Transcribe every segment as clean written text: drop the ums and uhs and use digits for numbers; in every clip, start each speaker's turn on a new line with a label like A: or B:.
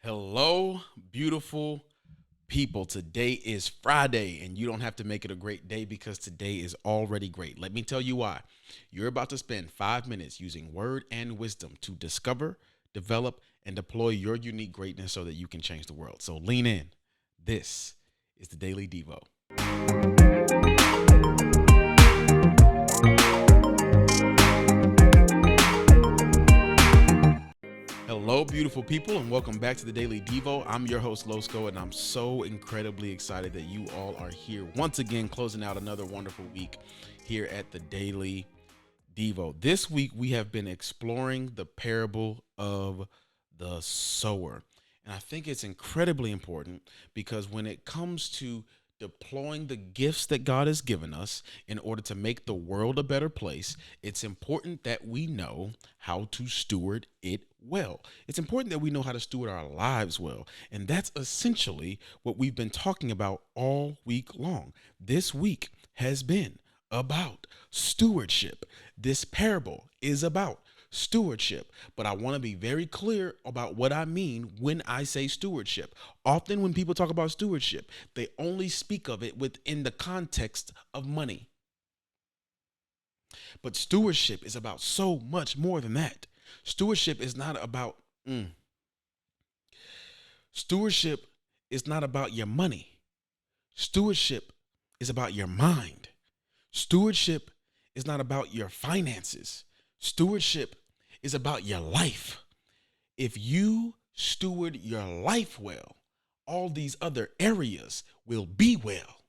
A: Hello, beautiful people. Today is Friday, and you don't have to make it a great day because today is already great. Let me tell you why. You're about to spend 5 minutes using word and wisdom to discover, develop, and deploy your unique greatness so that you can change the world. So lean in. This is the Daily Devo. Hello, beautiful people, and welcome back to the Daily Devo. I'm your host, Losco, and I'm so incredibly excited that you all are here once again, closing out another wonderful week here at the Daily Devo. This week, we have been exploring the parable of the sower. And I think it's incredibly important because when it comes to deploying the gifts that God has given us in order to make the world a better place, it's important that we know how to steward it well. It's important that we know how to steward our lives well. And that's essentially what we've been talking about all week long. This week has been about stewardship. This parable is about stewardship, but I want to be very clear about what I mean when I say stewardship. Often when people talk about stewardship, they only speak of it within the context of money. But stewardship is about so much more than that. Stewardship is not about stewardship is not about your money. Stewardship is about your mind. Stewardship is not about your finances. Stewardship is about your life. If you steward your life well, all these other areas will be well.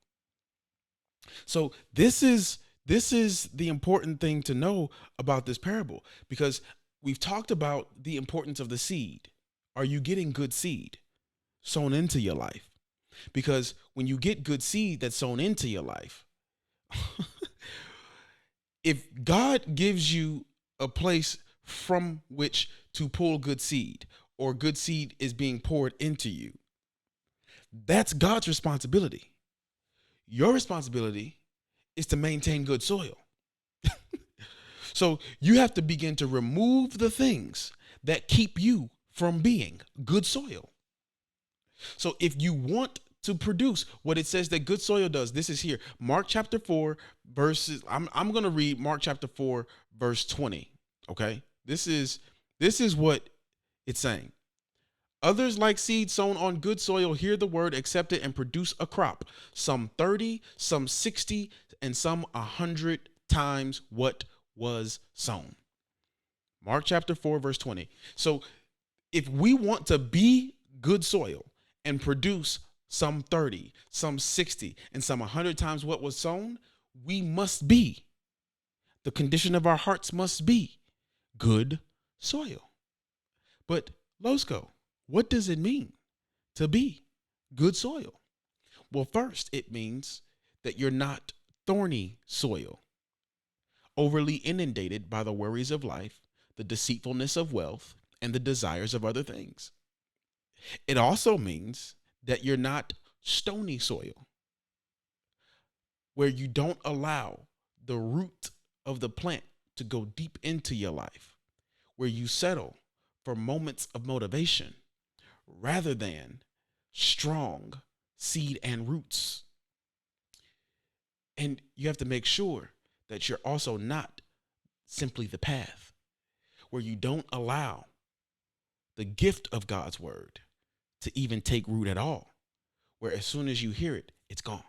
A: So this is the important thing to know about this parable, because we've talked about the importance of the seed. Are you getting good seed sown into your life? Because when you get good seed that's sown into your life, if God gives you a place from which to pull good seed, or good seed is being poured into you, that's God's responsibility. Your responsibility is to maintain good soil. So you have to begin to remove the things that keep you from being good soil. So if you want to produce what it says that good soil does, this is here. Mark chapter 4 verses I'm going to read Mark chapter 4 verse 20, okay? This is what it's saying. Others, like seed sown on good soil, hear the word, accept it, and produce a crop. Some 30, some 60, and some 100 times what was sown. Mark chapter 4 verse 20. So if we want to be good soil and produce some 30, some 60, and some 100 times what was sown, we must be, the condition of our hearts must be good soil. But Losco, what does it mean to be good soil? Well, first, it means that you're not thorny soil, overly inundated by the worries of life, the deceitfulness of wealth, and the desires of other things. It also means that you're not stony soil, where you don't allow the root of the plant to go deep into your life, where you settle for moments of motivation rather than strong seed and roots. And you have to make sure that you're also not simply the path, where you don't allow the gift of God's word to even take root at all, where as soon as you hear it, it's gone.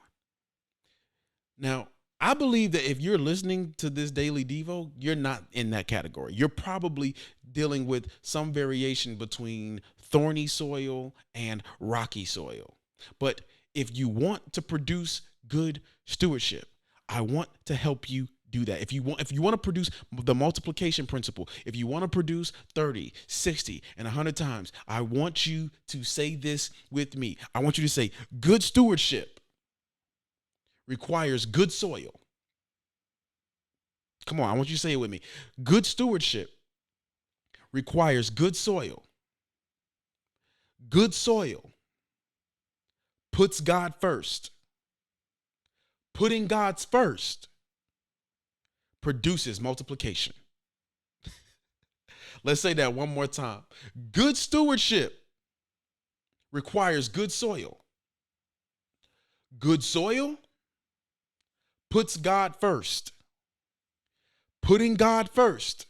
A: Now, I believe that if you're listening to this Daily Devo, you're not in that category. You're probably dealing with some variation between thorny soil and rocky soil. But if you want to produce good stewardship, I want to help you do that. If you want to produce the multiplication principle, if you want to produce 30, 60, and 100 times, I want you to say this with me. I want you to say, good stewardship requires good soil. Come on, I want you to say it with me. Good stewardship requires good soil. Good soil puts God first. Putting God's first produces multiplication. Let's say that one more time. Good stewardship requires good soil. Good soil puts God first. Putting God first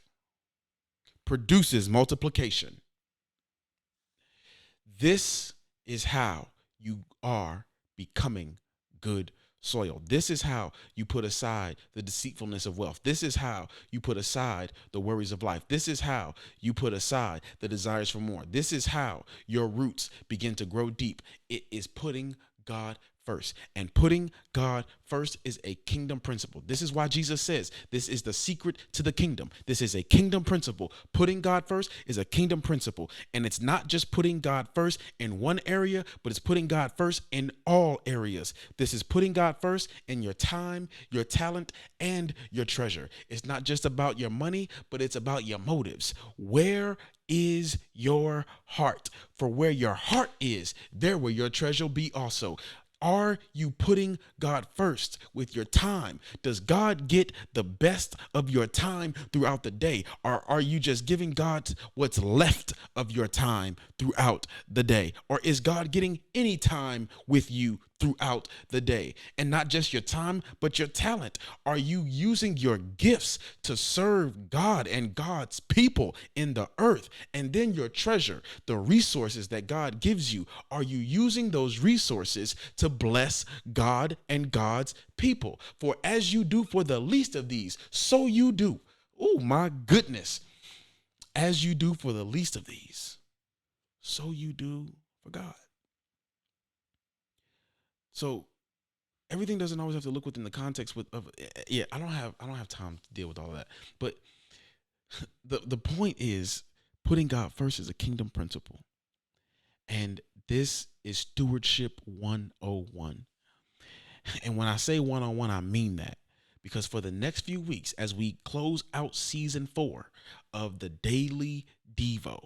A: produces multiplication. This is how you are becoming good soil. This is how you put aside the deceitfulness of wealth. This is how you put aside the worries of life. This is how you put aside the desires for more. This is how your roots begin to grow deep. It is putting God first. And putting God first is a kingdom principle. This is why Jesus says this is the secret to the kingdom. This is a kingdom principle. Putting God first is a kingdom principle. And it's not just putting God first in one area, but it's putting God first in all areas. This is putting God first in your time, your talent, and your treasure. It's not just about your money, but it's about your motives. Where is your heart? For where your heart is, there will your treasure be also. Are you putting God first with your time? Does God get the best of your time throughout the day? Or are you just giving God what's left of your time throughout the day? Or is God getting any time with you throughout the day? And not just your time, but your talent. Are you using your gifts to serve God and God's people in the earth? And then your treasure, the resources that God gives you, are you using those resources to bless God and God's people? For as you do for the least of these, so you do. Oh my goodness. As you do for the least of these, so you do for God. So everything doesn't always have to look within the context of I don't have time to deal with all of that. But the point is, putting God first is a kingdom principle. And this is stewardship 101. And when I say 101, I mean that. Because for the next few weeks, as we close out season 4 of the Daily Devo,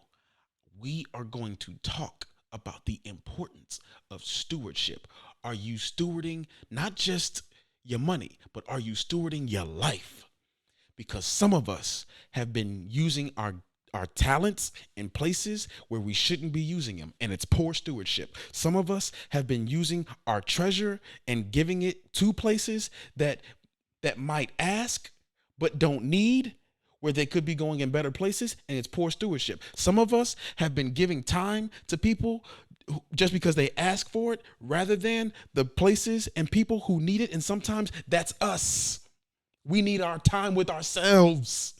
A: we are going to talk about the importance of stewardship. Are you stewarding not just your money, but are you stewarding your life? Because some of us have been using our talents in places where we shouldn't be using them, and it's poor stewardship. Some of us have been using our treasure and giving it to places that might ask but don't need, where they could be going in better places, and it's poor stewardship. Some of us have been giving time to people just because they ask for it, rather than the places and people who need it. And sometimes that's us. We need our time with ourselves.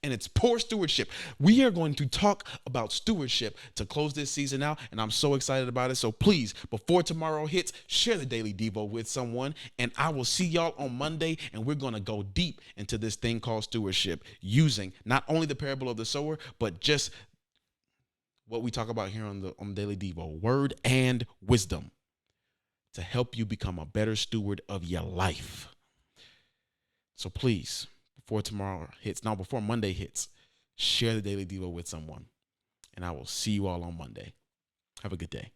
A: And it's poor stewardship. We are going to talk about stewardship to close this season out, and I'm so excited about it. So please, before tomorrow hits, share the Daily Devo with someone, and I will see y'all on Monday, and we're going to go deep into this thing called stewardship, using not only the parable of the sower, but just what we talk about here on Daily Devo, word and wisdom, to help you become a better steward of your life. So please, before Monday hits, share the Daily Devo with someone. And I will see you all on Monday. Have a good day.